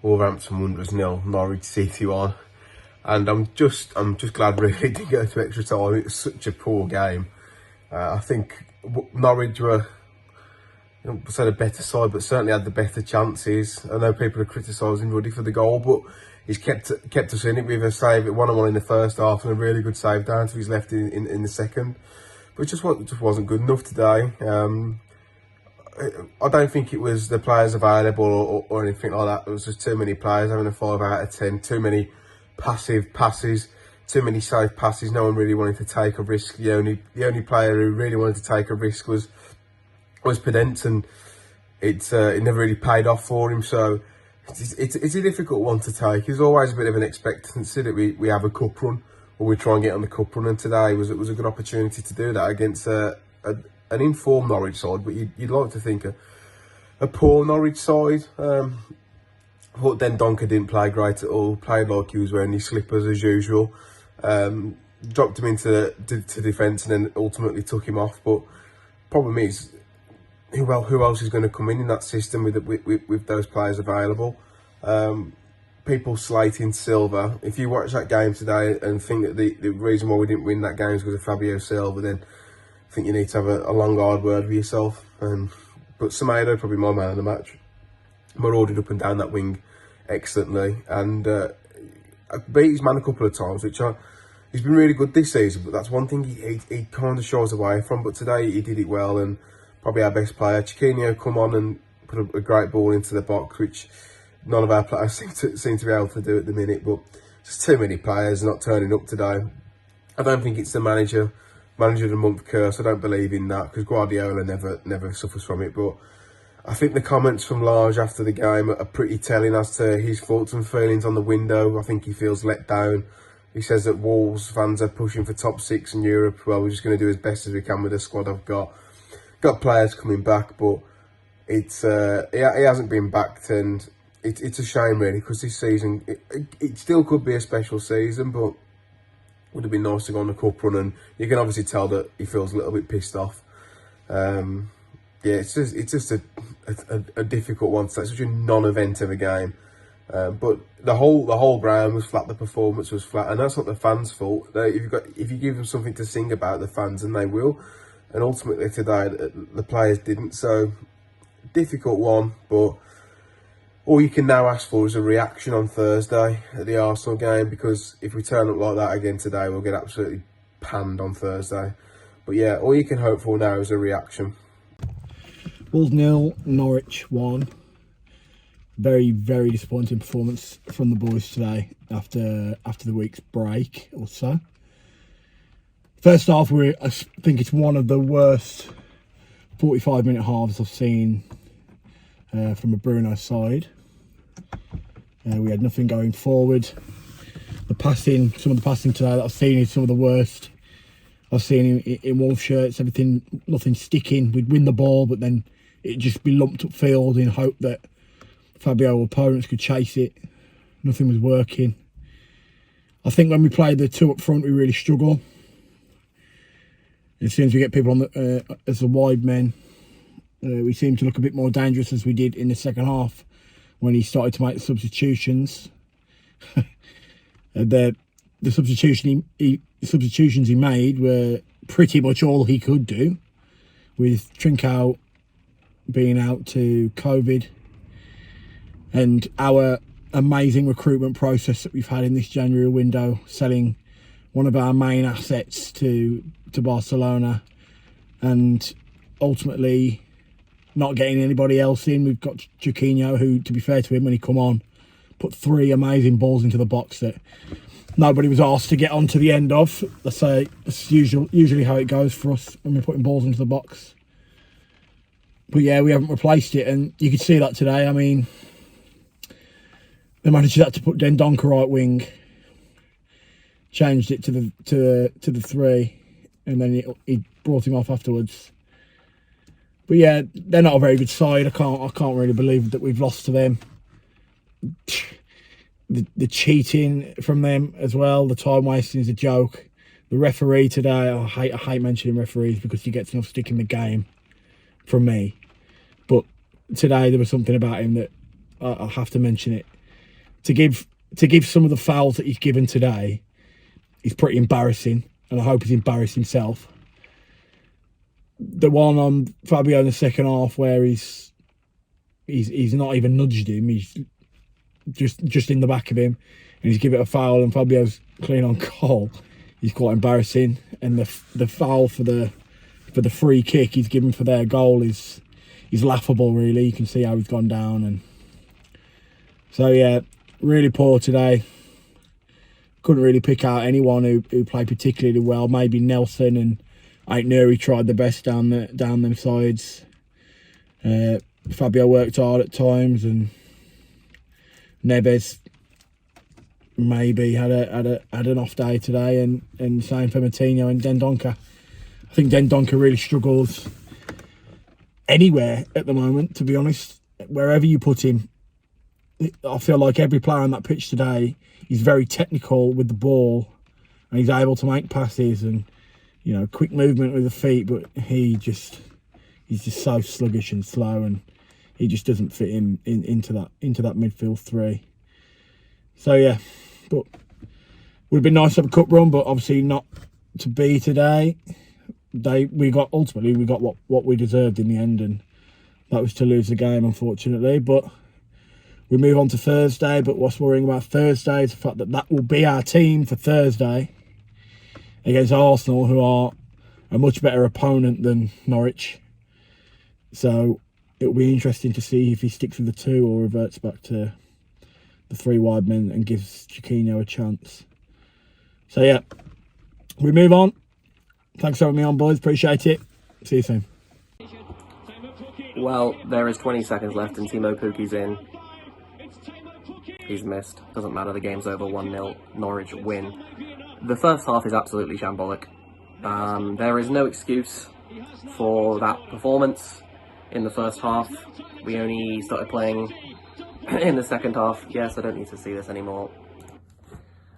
Wolverhampton Wanderers 0, Norwich City 1. And I'm just glad really it didn't go to extra time. It was such a poor game. I think Norwich were, I don't say the better side, but certainly had the better chances. I know people are criticising Ruddy for the goal, but he's kept us in it with a save at 1-1 in the first half and a really good save down to his left in the second. But it just wasn't good enough today. I don't think it was the players available or anything like that. There was just too many players having a 5 out of 10, too many passive passes, too many safe passes. No one really wanted to take a risk. The only player who really wanted to take a risk was Pedence, and it never really paid off for him. So it's a difficult one to take. There's always a bit of an expectancy that we have a cup run, or we try and get on the cup run, and today was a good opportunity to do that against an informed Norwich side, but you'd like to think a poor Norwich side. But then Donker didn't play great at all. Played like he was wearing his slippers as usual. Dropped him into defence and then ultimately took him off. But problem is, who else is going to come in that system with those players available? People slating Silva. If you watch that game today and think that the reason why we didn't win that game is because of Fabio Silva, then I think you need to have a long hard word with yourself. But Semedo, probably my man of the match. Marauded up and down that wing excellently, and beat his man a couple of times, which he's been really good this season. But that's one thing he kind of shies away from. But today he did it well, and probably our best player, Chiquinho, come on and put a great ball into the box, which none of our players seem to be able to do at the minute. But just too many players not turning up today. I don't think it's the manager of the month curse. I don't believe in that, because Guardiola never suffers from it. But I think the comments from Large after the game are pretty telling as to his thoughts and feelings on the window. I think he feels let down. He says that Wolves fans are pushing for top 6 in Europe. Well, we're just going to do as best as we can with the squad I've got. Got players coming back, but it's he hasn't been backed, and it's a shame really, because this season it still could be a special season, but would have been nice to go on the cup run, and you can obviously tell that he feels a little bit pissed off. Yeah, it's just a difficult one. It's such a non-event of a game, but the whole ground was flat. The performance was flat, and that's not the fans' fault. If you give them something to sing about, the fans, and they will. And ultimately today, the players didn't. So difficult one, but all you can now ask for is a reaction on Thursday at the Arsenal game, because if we turn up like that again today, we'll get absolutely panned on Thursday. But yeah, all you can hope for now is a reaction. Wolves 0, Norwich 1. Very, very disappointing performance from the boys today after the week's break or so. First half, I think it's one of the worst 45-minute halves I've seen from a Bruno side. We had nothing going forward. Some of the passing today that I've seen is some of the worst I've seen in Wolves shirts. Nothing sticking. We'd win the ball, but then it'd just be lumped up field in hope that Fabio opponents could chase it. Nothing was working. I think when we play the two up front, we really struggle. As soon as we get people on as the wide men, we seem to look a bit more dangerous, as we did in the second half when he started to make the substitutions. The substitutions he made were pretty much all he could do, with Trincao being out to COVID, and our amazing recruitment process that we've had in this January window, selling one of our main assets to Barcelona, and ultimately not getting anybody else in. We've got Chiquinho, who, to be fair to him, when he come on, put 3 amazing balls into the box that nobody was asked to get onto the end of. That's usually how it goes for us when we're putting balls into the box. But yeah, we haven't replaced it, and you could see that today. I mean, the manager had to put Dendoncker right wing, changed it to the 3, and then he brought him off afterwards. But yeah, they're not a very good side. I can't really believe that we've lost to them. The cheating from them as well, the time wasting is a joke. The referee today, I hate mentioning referees because he gets enough stick in the game from me. But today there was something about him that I have to mention it. to give some of the fouls that he's given today is pretty embarrassing, and I hope he's embarrassed himself. The one on Fabio in the second half where he's not even nudged him, he's just in the back of him, and he's given it a foul, and Fabio's clean on goal. He's quite embarrassing, and the foul for the free kick he's given for their goal is laughable. Really, you can see how he's gone down, and so yeah, really poor today. Couldn't really pick out anyone who played particularly well. Maybe Nelson and Aït-Nouri tried the best down them sides. Fabio worked hard at times, and Neves maybe had an off day today, and same for Moutinho and Dendoncker. I think Dendoncker really struggles anywhere at the moment, to be honest. Wherever you put him, I feel like every player on that pitch today is very technical with the ball, and he's able to make passes and, you know, quick movement with the feet, but he's just so sluggish and slow, and he just doesn't fit into that midfield three. So yeah, but would have been nice to have a cup run, but obviously not to be today. We got what we deserved in the end, and that was to lose the game, unfortunately. But we move on to Thursday. But what's worrying about Thursday is the fact that will be our team for Thursday against Arsenal, who are a much better opponent than Norwich. So it'll be interesting to see if he sticks with the two or reverts back to the three wide men and gives Chiquinho a chance. So yeah, we move on. Thanks for having me on, boys. Appreciate it. See you soon. Well, there is 20 seconds left and Timo Pukki's in. He's missed. Doesn't matter, the game's over, 1-0. Norwich win. The first half is absolutely shambolic. There is no excuse for that performance in the first half. We only started playing in the second half. Yes, I don't need to see this anymore.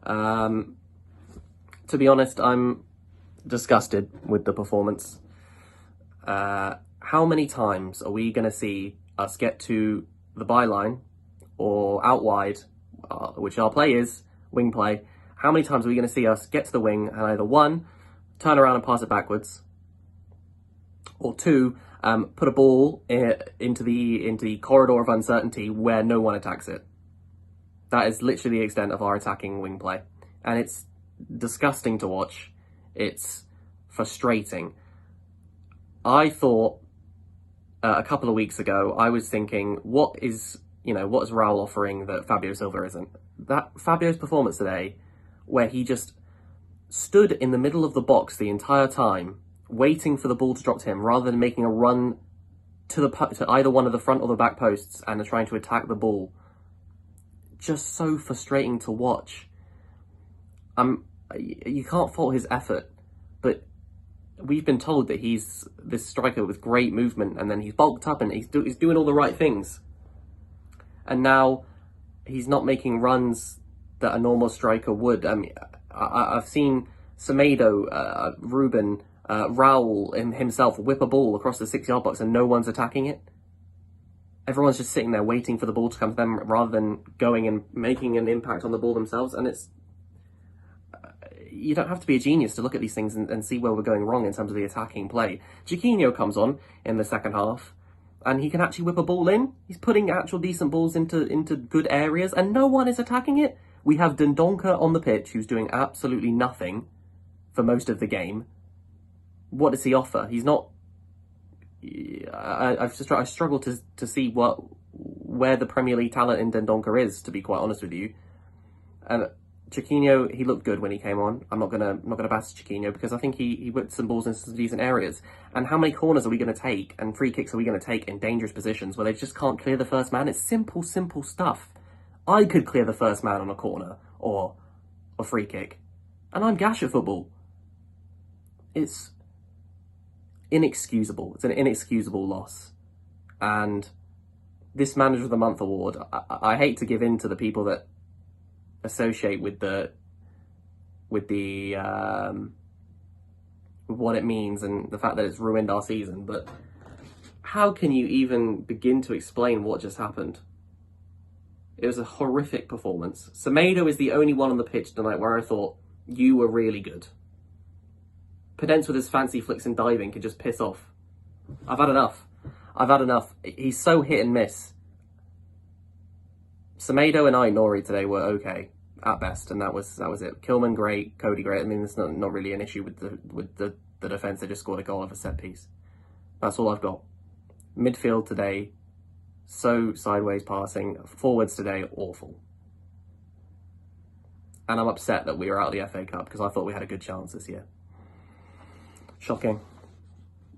To be honest, I'm disgusted with the performance. How many times are we going to see us get to the byline or out wide, which our play is, wing play? How many times are we going to see us get to the wing and either one, turn around and pass it backwards, or two, put a ball into the corridor of uncertainty where no one attacks it? That is literally the extent of our attacking wing play, and it's disgusting to watch. It's frustrating. I thought a couple of weeks ago, I was thinking, what is Raul offering that Fabio Silva isn't? That Fabio's performance today, where he just stood in the middle of the box the entire time, waiting for the ball to drop to him, rather than making a run to either one of the front or the back posts and trying to attack the ball. Just so frustrating to watch. You can't fault his effort, but we've been told that he's this striker with great movement, and then he's bulked up and he's doing all the right things. And now he's not making runs that a normal striker would. I mean, I've seen Semedo, Ruben, Raul himself whip a ball across the 6-yard box and no one's attacking it. Everyone's just sitting there waiting for the ball to come to them rather than going and making an impact on the ball themselves. And you don't have to be a genius to look at these things and see where we're going wrong in terms of the attacking play. Chiquinho comes on in the second half, and he can actually whip a ball in. He's putting actual decent balls into good areas, and no one is attacking it. We have Dendoncker on the pitch, who's doing absolutely nothing for most of the game. What does he offer? He's not... I struggle to see where the Premier League talent in Dendoncker is, to be quite honest with you. And Chiquinho, he looked good when he came on. I'm not gonna bash Chiquinho because I think he whipped some balls into some decent areas. And how many corners are we gonna take and free kicks are we gonna take in dangerous positions where they just can't clear the first man? It's simple stuff. I could clear the first man on a corner or a free kick, and I'm gash at football. It's inexcusable. It's an inexcusable loss. And this Manager of the Month award, I hate to give in to the people that associate with what it means and the fact that it's ruined our season, but how can you even begin to explain what just happened? It was a horrific performance. Semedo is the only one on the pitch tonight where I thought, you were really good. Podence with his fancy flicks and diving can just piss off. I've had enough. I've had enough. He's so hit and miss. Semedo and Nori today were okay at best, and that was it. Kilman great, Cody great. I mean, it's not really an issue with the defence. They just scored a goal off a set piece. That's all I've got. Midfield today, so sideways passing. Forwards today, awful. And I'm upset that we were out of the FA Cup because I thought we had a good chance this year. Shocking.